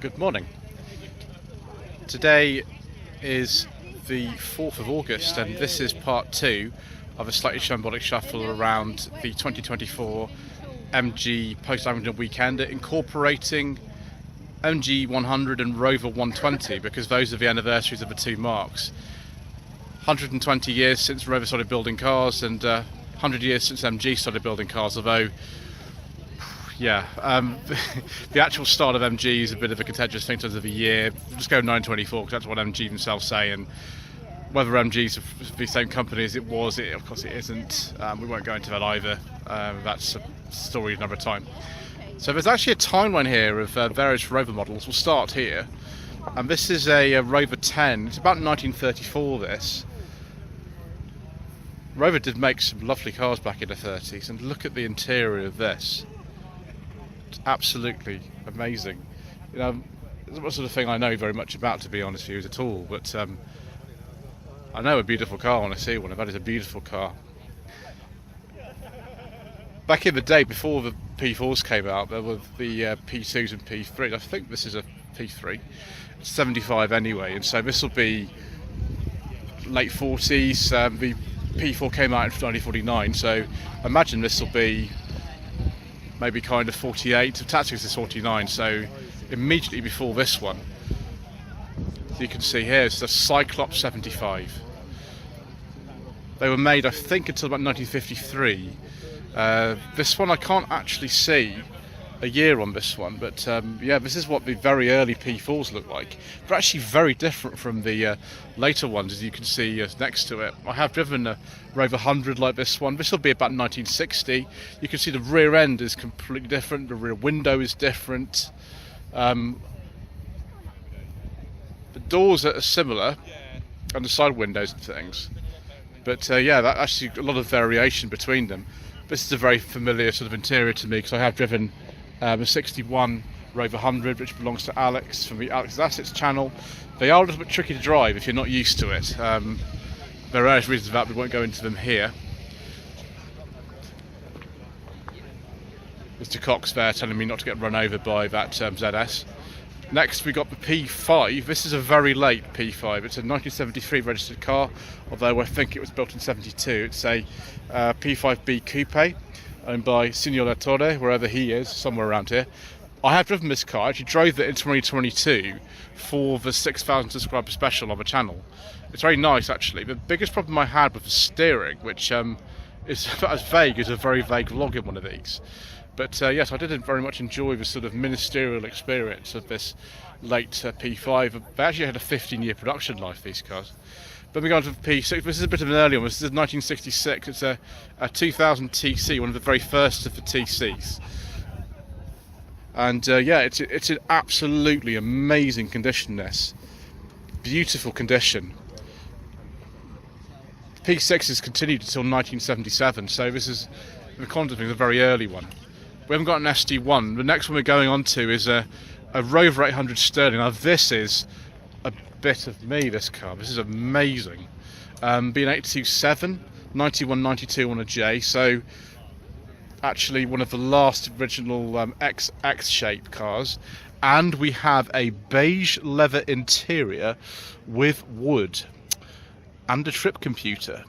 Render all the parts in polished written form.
Good morning. Today is the 4th of August and this is part 2 of a slightly shambolic shuffle around the 2024 MG post-Abingdon weekend, incorporating MG 100 and Rover 120 because those are the anniversaries of the two marks. 120 years since Rover started building cars and 100 years since MG started building cars, although the actual start of MG is a bit of a contentious thing in terms of the year. Just go 924 because that's what MG themselves say, and whether MG's the same company as it was, of course it isn't. We won't go into that either. That's a story another time. So there's actually a timeline here of various Rover models. We'll start here, and this is a Rover 10. It's about 1934 this. Rover did make some lovely cars back in the 30s, and look at the interior of this. Absolutely amazing. You know, it's not the sort of thing I know very much about, to be honest with you, at all, but I know a beautiful car when I see one, and that is a beautiful car. Back in the day, before the P4s came out, there were the P2s and P3s. I think this is a P3. It's 75 anyway, and so this will be late 40s. The P4 came out in 1949, so I imagine this will be maybe kind of 48. Actually, this is 49, so immediately before this one. So you can see here, it's the Cyclops 75. They were made, I think, until about 1953. This one I can't actually see a year on this one, but yeah, this is what the very early P4s look like. They're actually very different from the later ones, as you can see next to it. I have driven a Rover 100 like this one. This will be about 1960. You can see the rear end is completely different, the rear window is different. The doors are similar, and the side windows and things. But yeah, that actually a lot of variation between them. This is a very familiar sort of interior to me because I have driven a 61 Rover 100, which belongs to Alex from the Alex's Assets channel. They are a little bit tricky to drive if you're not used to it. There are various reasons for that, we won't go into them here. Mr. Cox there telling me not to get run over by that ZS. Next we got the P5. This is a very late P5. It's a 1973 registered car, although I think it was built in 72. It's a P5B Coupe, owned by Signor Torre, wherever he is, somewhere around here. I have driven this car. I actually drove it in 2022 for the 6,000 subscriber special on the channel. It's very nice, actually. The biggest problem I had with the steering, which is as vague as a very vague vlog in one of these. But yes, I did very much enjoy the sort of ministerial experience of this late P5. They actually had a 15-year production life, these cars. Then we go on to the P6. This is a bit of an early one. This is 1966. It's a 2000 TC, one of the very first of the TCs. And yeah, it's in absolutely amazing condition, this. Beautiful condition. The P6 has continued until 1977, so this is, the content is a very early one. We haven't got an SD1. The next one we're going on to is a Rover 800 Sterling. Now this is a bit of me, this car. This is amazing. Being 827, 91, 92 on a J, so actually one of the last original X-shape cars. And we have a beige leather interior with wood and a trip computer.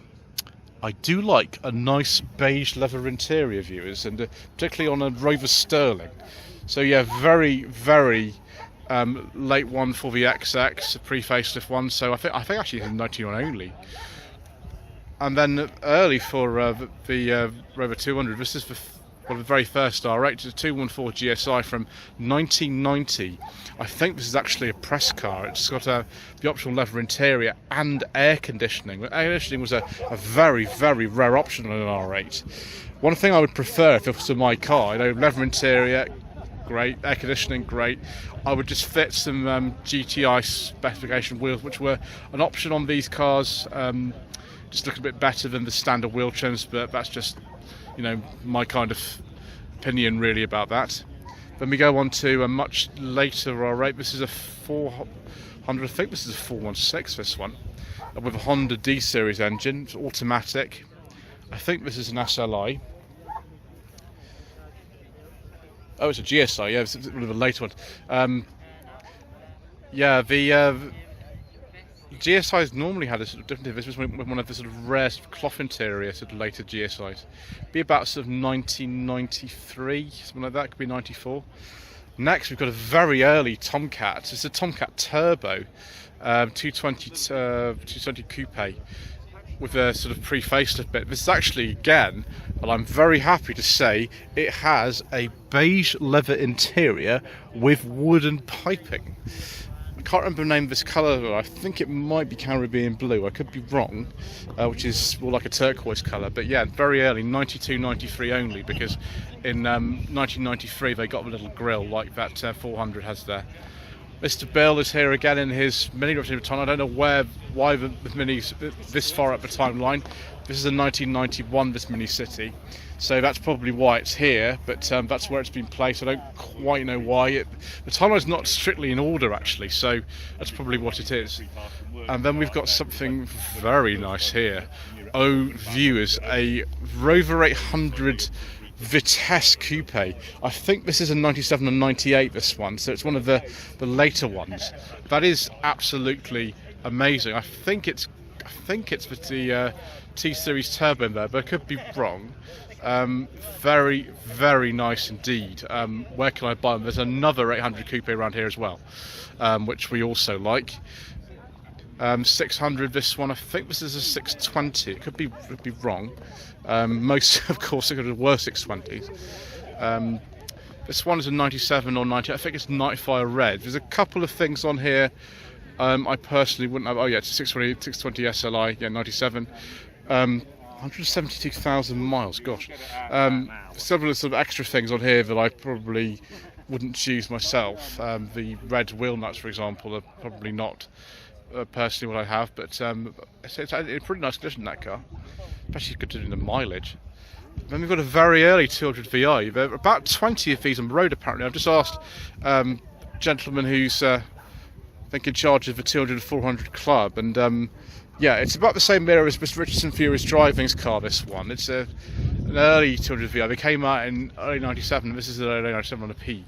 I do like a nice beige leather interior, viewers, and particularly on a Rover Sterling. So yeah, very, very late one for the XX, a pre-facelift one. So I think actually it's 91 only. And then early for the Rover 200. This is one of the very first R8. It's a 214 GSI from 1990. I think this is actually a press car. It's got the optional leather interior and air conditioning. Air conditioning was a very, very rare option on an R8. One thing I would prefer if it was my car, leather interior, great, air conditioning, great. I would just fit some GTI specification wheels, which were an option on these cars. Just look a bit better than the standard wheel trims, but that's just, you know, my kind of opinion really about that. Then we go on to a much later R8. This is a 400, I think this is a 416, this one, with a Honda D series engine. It's automatic. I think this is an SLI. Oh, it's a GSI, yeah, it's one of the later ones. Yeah, the GSI's normally had a sort of different. This was one of the sort of rare sort of cloth interior sort of later GSI's. Be about sort of 1993, something like that. Could be 94. Next, we've got a very early Tomcat. It's a Tomcat Turbo, 220 coupe with a sort of pre-facelift bit. This is actually, again, and I'm very happy to say, it has a beige leather interior with wooden piping. I can't remember the name of this colour. I think it might be Caribbean blue. I could be wrong, which is more like a turquoise colour. But yeah, very early, 92, 93 only, because in 1993 they got a little grille like that 400 has there. Mr. Bill is here again in his Mini Baton. I don't know why the Mini's this far up the timeline. This is a 1991, this Mini City. So that's probably why it's here, but that's where it's been placed. I don't quite know why. The timeline's not strictly in order, actually, so that's probably what it is. And then we've got something very nice here. Oh, viewers, a Rover 800 Vitesse Coupe. I think this is a 97 and 98, this one, so it's one of the later ones. That is absolutely amazing. I think it's with the T-Series turbo in there, but I could be wrong. Very, very nice indeed. Where can I buy them? There's another 800 coupe around here as well, which we also like. 600, this one. I think this is a 620. It could be wrong. Most, of course, are were 620s. This one is a 97 or 90. I think it's 95 red. There's a couple of things on here I personally wouldn't have. Oh yeah, it's a 620 SLI. Yeah, 97. 172,000 miles. Gosh. Several sort of extra things on here that I probably wouldn't choose myself. The red wheel nuts, for example, are probably not personally what I have, but it's in pretty nice condition, that car, especially considering the mileage. Then we've got a very early 200 VI. There are about 20 of these on the road apparently. I've just asked a gentleman who's I think in charge of the 200 and 400 club, and yeah, it's about the same era as Mr. Richardson Furious Driving's car, this one. It's an early 200 VI. They came out in early 97, and this is an early 97 on a P.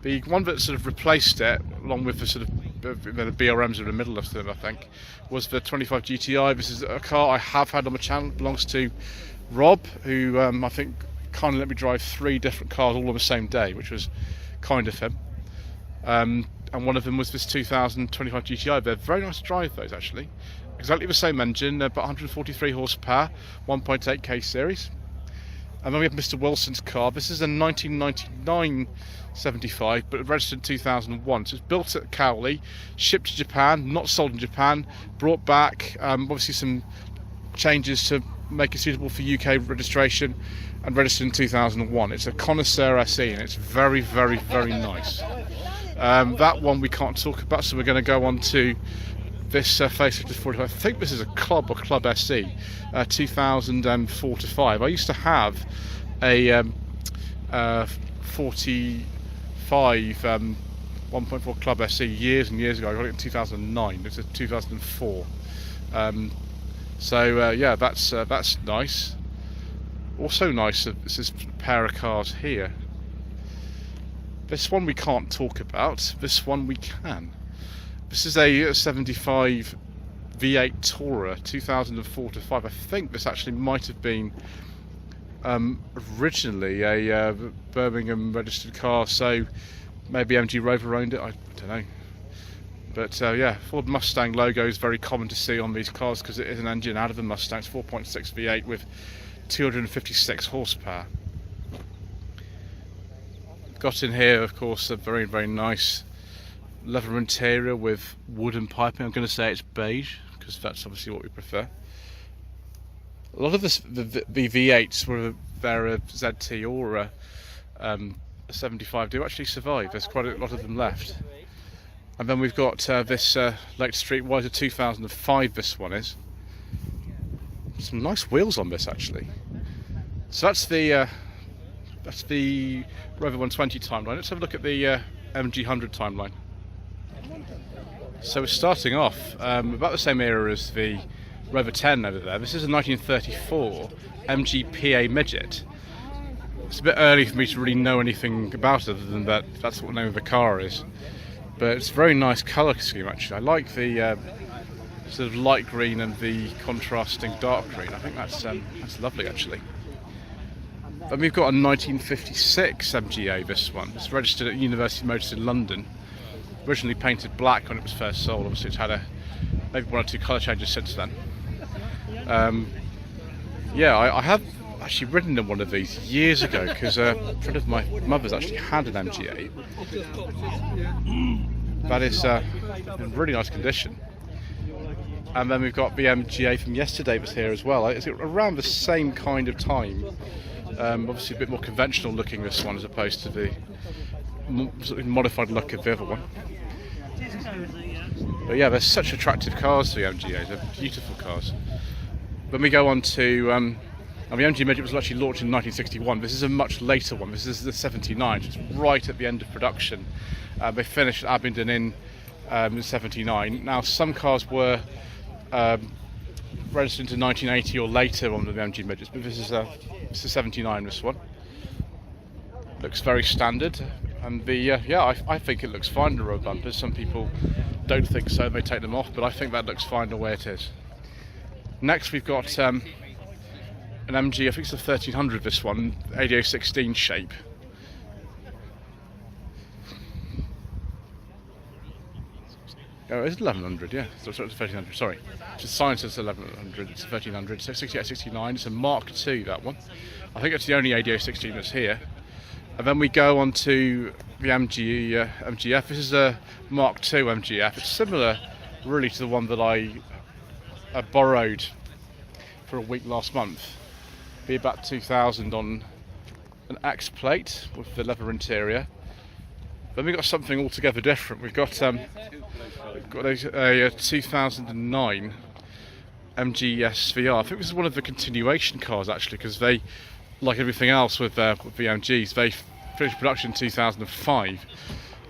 The one that sort of replaced it, along with the sort of the BRMs in the middle of them, I think, was the 25 GTI. This is a car I have had on my channel. It belongs to Rob, who I think kindly let me drive 3 different cars all on the same day, which was kind of him. And one of them was this 2025 GTI. They're very nice to drive, those, actually. Exactly the same engine, about 143 horsepower, 1.8k series. And then we have Mr. Wilson's car. This is a 1999 75, but registered in 2001. So it's built at Cowley, shipped to Japan, not sold in Japan, brought back, obviously some changes to make it suitable for UK registration, and registered in 2001. It's a Connoisseur SE, and it's very, very, very nice. That one we can't talk about, so we're going to go on to this facelift 45. I think this is a Club or Club SE, 2004 to 5. I used to have a 45 1.4 Club SE years and years ago. I got it in 2009. It's a 2004. Yeah, that's nice. Also nice. This is a pair of cars here. This one we can't talk about. This one we can. This is a 75 V8 Tourer, 2004 to 5. I think this actually might have been originally a Birmingham registered car, so maybe MG Rover owned it, I don't know. But yeah, Ford Mustang logo is very common to see on these cars because it is an engine out of the Mustang. It's 4.6 V8 with 256 horsepower. Got in here, of course, a very, very nice leather interior with wooden piping. I'm going to say it's beige because that's obviously what we prefer. A lot of the V8s, whether they're a ZT or a 75, do actually survive. There's quite a lot of them left. And then we've got this Lake Streetwise 2005. This one is some nice wheels on this actually. So that's the Rover 120 timeline. Let's have a look at the MG 100 timeline. So we're starting off about the same era as the Rover 10 over there. This is a 1934 MG PA Midget. It's a bit early for me to really know anything about it other than that that's what the name of the car is. but it's a very nice colour scheme actually. I like the sort of light green and the contrasting dark green. I think that's lovely actually. Then we've got a 1956 MGA, this one. It's registered at University Motors in London. Originally painted black when it was first sold. Obviously it's had maybe 1 or 2 colour changes since then. Yeah, I have actually ridden in one of these years ago because a friend of my mother's actually had an MGA. That is in really nice condition. And then we've got the MGA from yesterday that's here as well. It's around the same kind of time. Obviously a bit more conventional looking, this one, as opposed to the sort of modified look of the other one. But yeah, they're such attractive cars, the MGAs. They're beautiful cars. When we go on to the MG Midget was actually launched in 1961. This is a much later one. This is the 79. It's right at the end of production. They finished at Abingdon in 79. Now some cars were registered into 1980 or later on the MG Midgets, but this is 79. This one looks very standard, and I think it looks fine in the road bumpers. Some people don't think so; they take them off, but I think that looks fine the way it is. Next, we've got an MG. I think it's a 1300. This one, ADO 16 shape. Oh, it's 1100, yeah. So it's 1300, sorry. It's science is 1100, it's 1300. So 68, 69, it's a Mark II, that one. I think it's the only ADO 16 that's here. And then we go on to the MGF. This is a Mark II MGF. It's similar, really, to the one that I borrowed for a week last month. Be about 2000 on an X plate with the leather interior. Then we've got something altogether different. We've got a 2009 MG SVR. I think this is one of the continuation cars actually, because they, like everything else with the MGs, they finished production in 2005,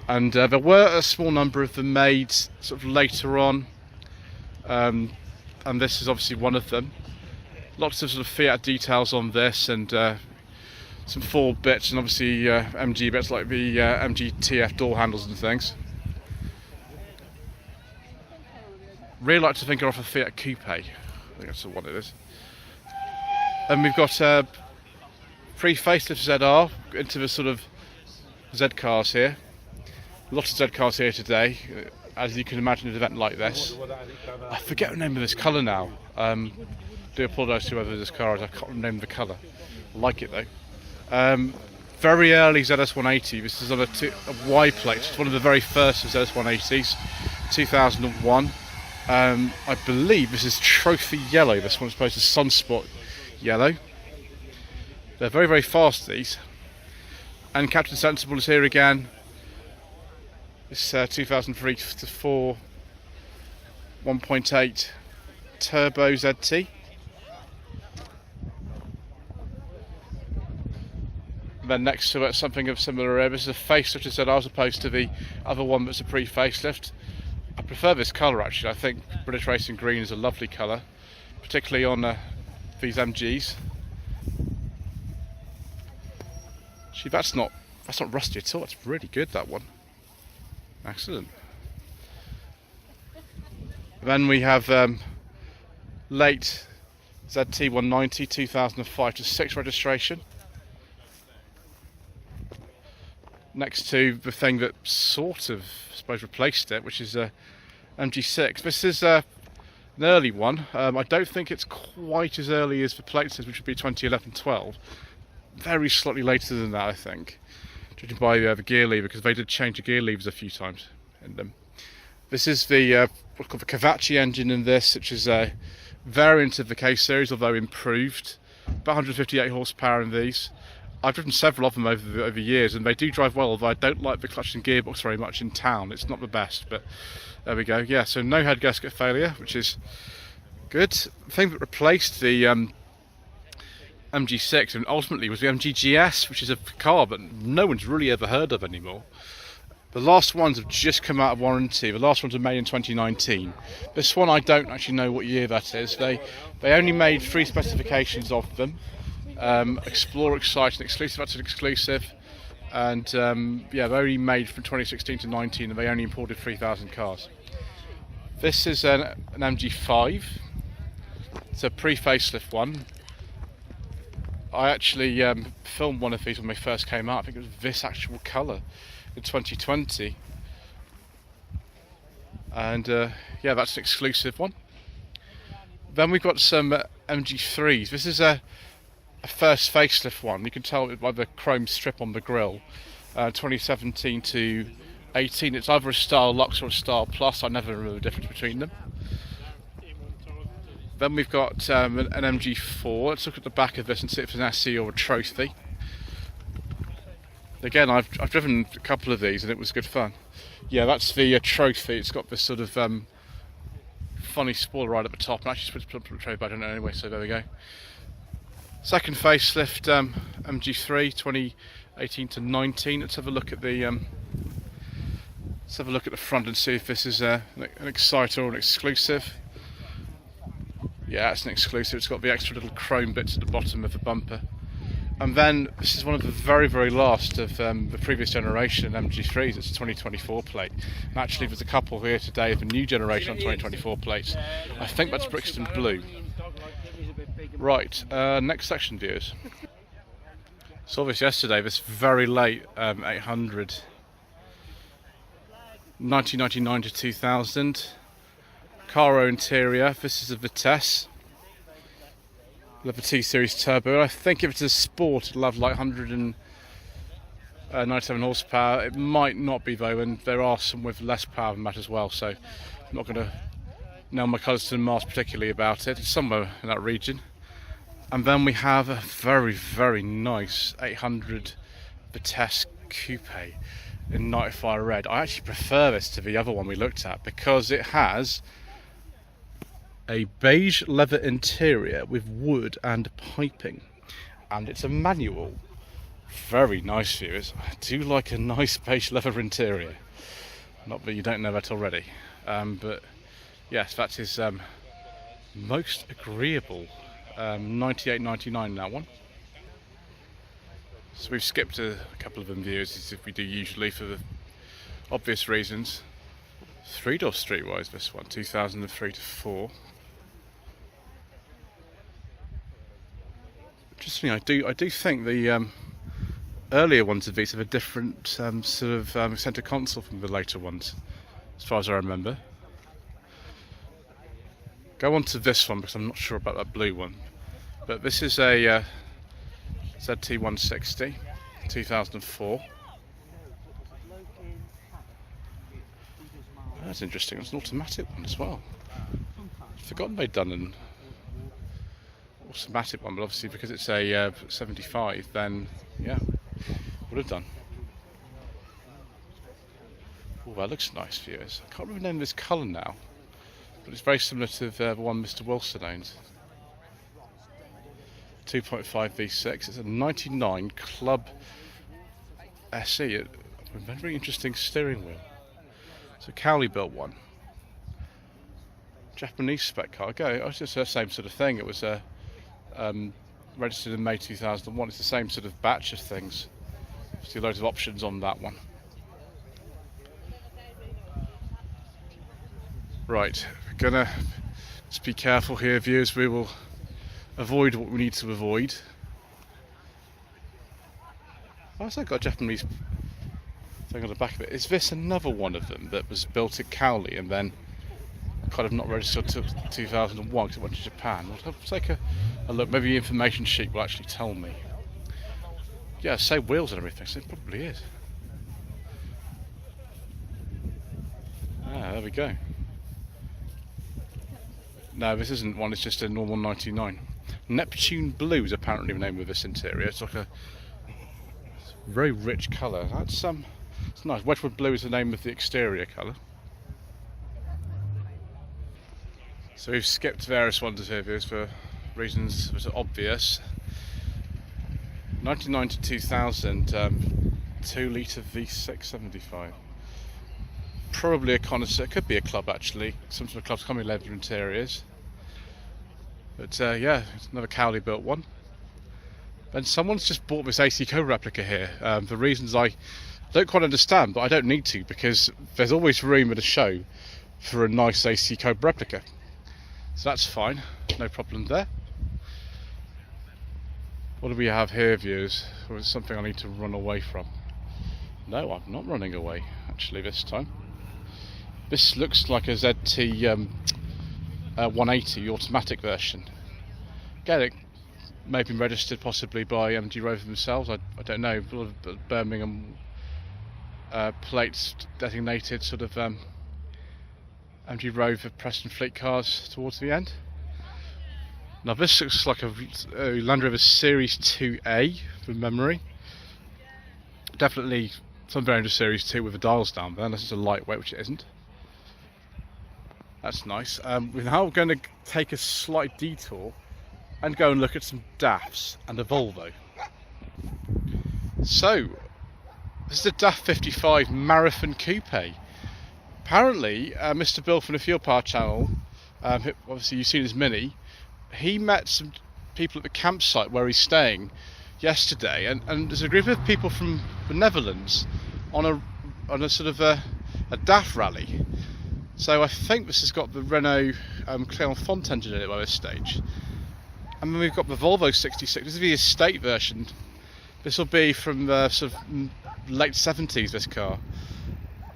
and there were a small number of them made sort of later on, and this is obviously one of them. Lots of sort of Fiat details on this, and some Ford bits, and obviously MG bits like the MG TF door handles and things. Really like to think of a Fiat Coupe. I think that's what it is. And we've got pre-facelift ZR into the sort of Z cars here. Lots of Z cars here today, as you can imagine an event like this. I forget the name of this colour now. Do apologise to whoever this car is, I can't remember the colour. I like it though. Very early ZS180. This is on a Y plate. It's one of the very first of ZS180s, 2001. I believe this is trophy yellow. This one's supposed to sunspot yellow. They're very, very fast, these. And Captain Sensible is here again. This 2003 to 4 1.8 turbo ZT. Then next to it, something of similar era. This is a facelift ZR as opposed to the other one that's a pre-facelift. I prefer this colour actually. I think British Racing Green is a lovely colour, particularly on these MGs. Actually, that's not rusty at all. It's really good, that one. Excellent. Then we have late ZT190 2005 to 6 registration. Next to the thing that sort of, I suppose, replaced it, which is a MG6. This is an early one. I don't think it's quite as early as the plate says, which would be 2011-12. Very slightly later than that, I think, judging by the gear lever, because they did change the gear levers a few times in them. This is the what's called the Cavacci engine in this, which is a variant of the K series, although improved. About 158 horsepower in these. I've driven several of them over years, and they do drive well, although I don't like the clutch and gearbox very much in town. It's not the best, but there we go. Yeah, so no head gasket failure, which is good. The thing that replaced the MG6 and ultimately was the MG GS, which is a car that no one's really ever heard of anymore. The last ones have just come out of warranty. The last ones were made in 2019. This one I don't actually know what year that is. They only made 3 specifications of them. Explorer, Excite and Exclusive. That's an exclusive. and yeah, they only made from 2016 to 19, and they only imported 3,000 cars. This is an MG5. It's a pre-facelift one. I actually filmed one of these when they first came out. I think it was this actual colour in 2020, and yeah, that's an exclusive one. Then we've got some MG3s. This is a first facelift one. You can tell it by the chrome strip on the grille. 2017 to 18. It's either a Style Lux or a Style Plus. I never remember the difference between them. Then we've got an MG4. Let's look at the back of this and see if it's an SE or a trophy. Again, I've driven a couple of these and it was good fun. Yeah, that's the trophy. It's got this sort of funny spoiler right at the top. I'm actually supposed to put a trophy, but I don't know anyway, so there we go. Second facelift MG3 2018 to 19. Let's have a look at the front and see if this is an Exciter or an exclusive. Yeah, it's an exclusive. It's got the extra little chrome bits at the bottom of the bumper. And then this is one of the very, very last of the previous generation MG3s. It's a 2024 plate. And actually, there's a couple here today of the new generation on 2024 plates. I think that's Brixton Blue. Right, next section, viewers. Saw this yesterday, this very late 800. 1999 to 2000. Caro interior. This is a Vitesse. Love a T-Series turbo. I think if it's a sport, it'll have like 197 horsepower. It might not be though, and there are some with less power than that as well, so I'm not going to nail my colours to the mast particularly about it. It's somewhere in that region. And then we have a very, very nice 800 Vitesse Coupe in Night Fire Red. I actually prefer this to the other one we looked at because it has a beige leather interior with wood and piping, and it's a manual. Very nice, viewers. I do like a nice beige leather interior. Not that you don't know that already, but yes, that is most agreeable. 98.99 that one. So we've skipped a couple of them, viewers, as if we do usually for the obvious reasons. Three-door streetwise, this one, 2003 to 4. Interesting. I do think the earlier ones of these have a different sort of centre console from the later ones, as far as I remember. Go on to this one because I'm not sure about that blue one, but this is a ZT160 2004. That's interesting. It's an automatic one as well. I'd forgotten they'd done an automatic one, but obviously because it's a 75, then yeah, would have done. Oh, that looks nice, viewers. I can't remember the name of this colour now, but it's very similar to the one Mr. Wilson owns. 2.5 V6. It's a 99 Club SE. A very interesting steering wheel. It's a Cowley built one. Japanese spec car. Okay, it's just the same sort of thing. It was registered in May 2001. It's the same sort of batch of things. See loads of options on that one. Right, we're gonna just be careful here, viewers. We will avoid what we need to avoid. Why has that got a Japanese thing on the back of it? Is this another one of them that was built at Cowley and then kind of not registered till 2001 because it went to Japan? I'll take a look. Maybe the information sheet will actually tell me. Yeah, say wheels and everything, so it probably is. Ah, there we go. No, this isn't one, it's just a normal 99. Neptune Blue is apparently the name of this interior. It's like a very rich colour. That's it's nice. Wedgwood Blue is the name of the exterior colour. So we've skipped various ones here, viewers, for reasons that are obvious. 99 to 2000, 2 litre V6 75. Probably a connoisseur. Could be a club actually. Some sort of clubs come with leather interiors. But yeah, it's another Cowley built one. And someone's just bought this AC Cobra replica here for reasons I don't quite understand, but I don't need to, because there's always room at a show for a nice AC Cobra replica. So that's fine, no problem there. What do we have here, viewers? Or is it something I need to run away from? No, I'm not running away, actually, this time. This looks like a ZT 180 automatic version. Again, it may have been registered possibly by MG Rover themselves, I don't know. A lot of Birmingham plates designated sort of MG Rover Preston Fleet cars towards the end. Now this looks like a Land Rover Series 2A from memory. Definitely some variant of Series 2 with the dials down there, unless it's a lightweight, which it isn't. That's nice. We're now going to take a slight detour and go and look at some DAFs and a Volvo. So, this is a DAF 55 Marathon Coupe. Apparently, Mr. Bill from the Fuel Power channel, obviously you've seen his Mini, he met some people at the campsite where he's staying yesterday, and there's a group of people from the Netherlands on a sort of a DAF rally. So I think this has got the Renault Clermont engine in it by this stage. And then we've got the Volvo 66. This is the estate version. This will be from the sort of late 70s, this car.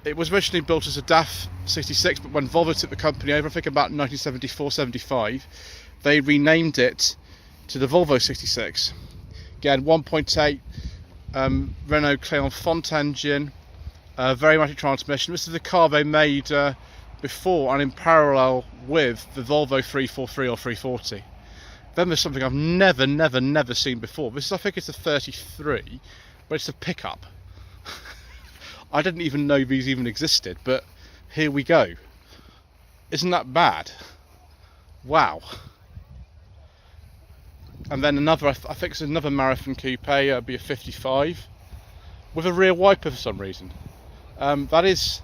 It was originally built as a DAF 66, but when Volvo took the company over, I think about 1974-75, they renamed it to the Volvo 66. Again, 1.8 Renault Clermont engine, very automatic transmission. This is the car they made before and in parallel with the Volvo 343 or 340. Then there's something I've never seen before. This is, I think it's a 33, but it's a pickup. I didn't even know these even existed, but here we go. Isn't that bad? Wow. And then another, I think it's another Marathon Coupe, it'll be a 55, with a rear wiper for some reason. That is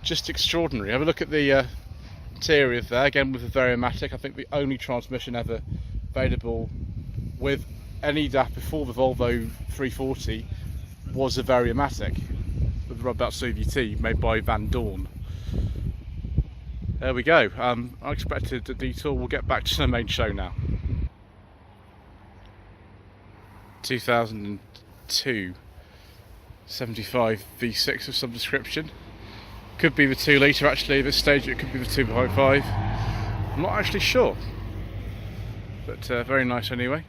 just extraordinary. Have a look at the interior there, again with the Variomatic. I think the only transmission ever available with any DAF before the Volvo 340 was a Variomatic with the runabout CVT made by Van Dorn. There we go. Unexpected detour. We'll get back to the main show now. 2002 75 V6 of some description. Could be the 2 litre actually at this stage, it could be the 2.5. I'm not actually sure. But very nice anyway.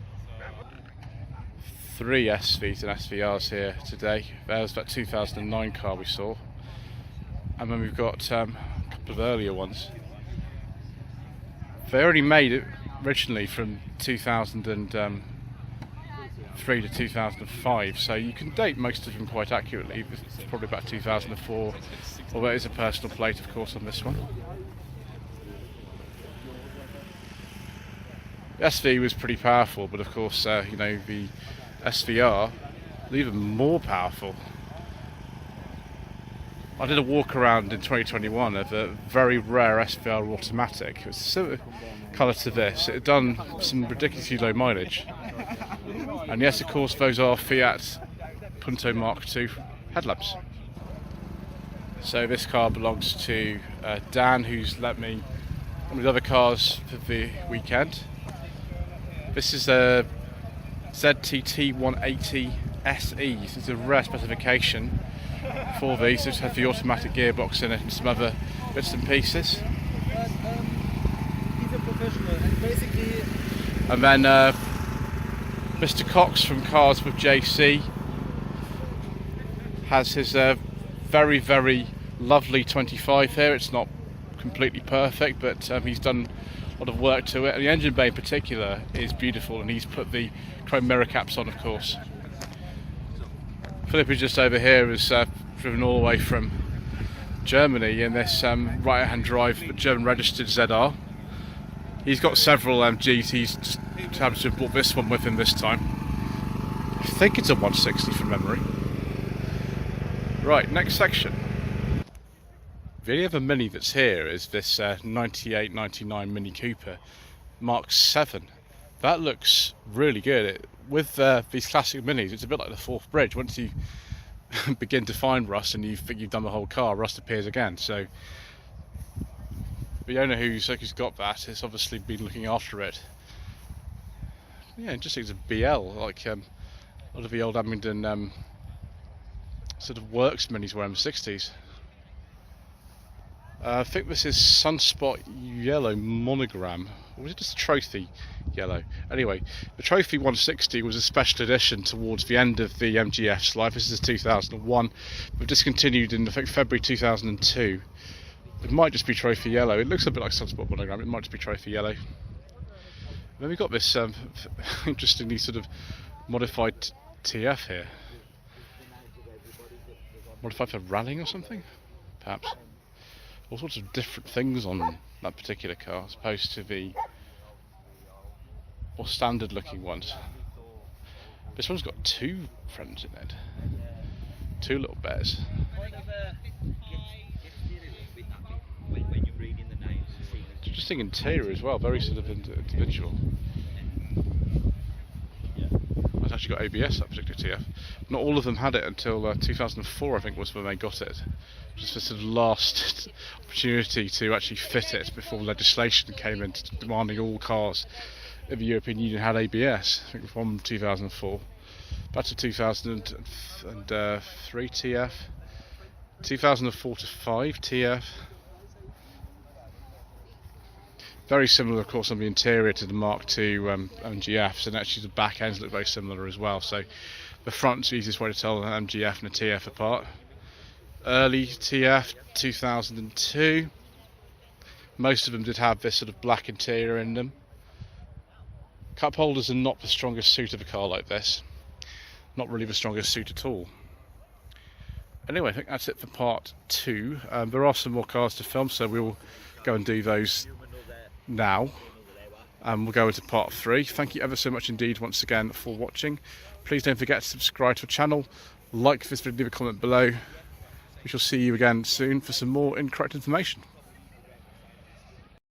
3 SVs and SVRs here today. There's that 2009 car we saw. And then we've got a couple of earlier ones. They already made it originally from 2003 to 2005, so you can date most of them quite accurately. It's probably about 2004, although there is a personal plate of course on this one. The SV was pretty powerful, but of course you know, the SVR is even more powerful. I did a walk around in 2021 of a very rare SVR automatic. It was similar colour to this. It had done some ridiculously low mileage. And yes, of course, those are Fiat Punto Mark II headlamps. So this car belongs to Dan, who's lent me one of the other cars for the weekend. This is a ZTT 180 SE. This is a rare specification for these. It has the automatic gearbox in it and some other bits and pieces. He's a professional, and basically. And then Mr. Cox from Cars with JC has his very lovely 25 here. It's not completely perfect, but he's done a lot of work to it, and the engine bay in particular is beautiful, and he's put the chrome mirror caps on, of course. Philip is just over here, is driven all the way from Germany in this right hand drive German registered ZR. He's got several MGs, he's just happened to have bought this one with him this time. I think it's a 160 from memory. Right, next section. The only other Mini that's here is this 98-99 Mini Cooper Mark 7. That looks really good. With these classic minis, it's a bit like the Forth Bridge. Once you begin to find rust and you think you've done the whole car, rust appears again. So the owner who's got that has obviously been looking after it. Yeah, interesting. It's a BL, like a lot of the old Abingdon sort of works minis were M60s. I think this is Sunspot Yellow Monogram, or was it just a Trophy Yellow? Anyway, the Trophy 160 was a special edition towards the end of the MGF's life. This is 2001, but discontinued in I think February 2002. It might just be Trophy Yellow. It looks a bit like Sunspot Monogram. It might just be Trophy Yellow. Then we've got this interestingly sort of modified TF here. Modified for rallying or something, perhaps. All sorts of different things on that particular car as opposed to the more standard looking ones. This one's got two friends in it. Two little bears. Interesting interior as well, very sort of individual. It's actually got ABS, that particular TF. Not all of them had it until 2004, I think, was when they got it. Just the sort of last opportunity to actually fit it before legislation came in demanding all cars in the European Union had ABS. I think from 2004. Back to 2003 TF. 2004 to 5 TF. Very similar, of course, on the interior to the Mark II MGFs, and actually the back ends look very similar as well. So the front's the easiest way to tell an MGF and a TF apart. Early TF, 2002. Most of them did have this sort of black interior in them. Cup holders are not the strongest suit of a car like this. Not really the strongest suit at all. Anyway, I think that's it for part 2. There are some more cars to film, so we'll go and do those now, and we'll go into part 3. Thank you ever so much indeed once again for watching. Please don't forget to subscribe to the channel, like this video, leave a comment below. We shall see you again soon for some more incorrect information.